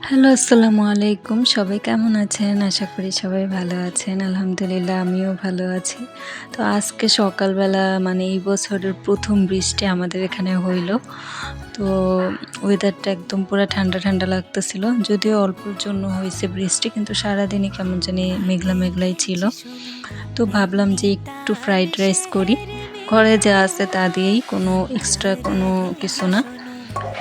Hello, আসসালামু আলাইকুম। সবাই কেমন আছেন? আশা করি সবাই ভালো আছেন। আলহামদুলিল্লাহ আমিও ভালো আছি। তো আজকে সকালবেলা মানে এই বছরের ১ম বৃষ্টি আমাদের এখানে হইল। তো ওয়েদারটা একদম পুরা ঠান্ডা, ঠান্ডা লাগতেছিল। যদিও অল্পর জন্য হইছে বৃষ্টি কিন্তু সারাদিনই কেমন জানি মেঘলা, মেঘলাই ছিল। তো ভাবলাম যে একটু ফ্রাইড রাইস করি। ঘরে যা আছে তা দিয়েই কোনো এক্সট্রা কোনো কিছু না।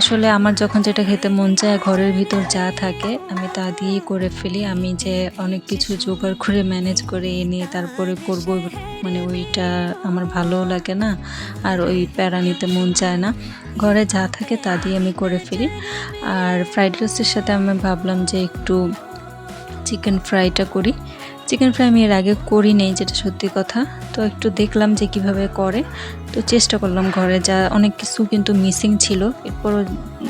আসলে আমার যখন যেটা খেতে মন চায় ঘরের ভিতর যা থাকে আমি তা দিয়েই করে ফেলি। আমি যে অনেক কিছু জোগাড় করে ম্যানেজ করে এনে তারপরে করব মানে ওইটা আমার ভালোও লাগে না। আর ওই প্যারা নিতে মন চায় না। ঘরে যা থাকে তা দিয়ে আমি করে ফেলি। আর ফ্রাইড রাইসের সাথে আমি ভাবলাম যে একটু চিকেন ফ্রাইটা করি। চিকেন ফ্রাই আমি এর আগে করি নাই যেটা সত্যি কথা। তো একটু দেখলাম যে কিভাবে করে। তো চেষ্টা করলাম ঘরে যা অনেক কিছু কিন্তু মিসিং ছিল। এরপরও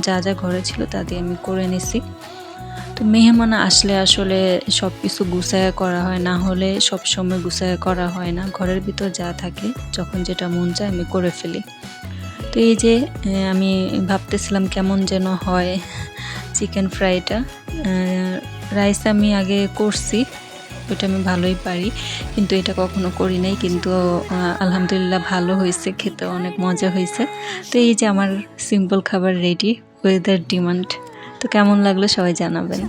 যা ঘরে ছিল তা দিয়ে আমি করে নিছি। তো মেহমান আসলে আসলে সবকিছু গুছাইয়া করা হয়, না হলে সবসময় গুছাইয়া করা হয় না। ঘরের ভিতর যা থাকে যখন যেটা মন চায় আমি করে ফেলি। তো এই যে আমি ভাবতেছিলাম কেমন যেন হয় চিকেন ফ্রাইটা। রাইস আমি আগে করছি, ওইটা আমি ভালোই পারি, কিন্তু এটা কখনো করি নাই। কিন্তু আলহামদুলিল্লাহ ভালো হয়েছে, খেতে অনেক মজা হয়েছে। তো এই যে আমার সিম্পল খাবার রেডি, ওয়েদার ডিমান্ড। তো কেমন লাগলো সবাই জানাবেন।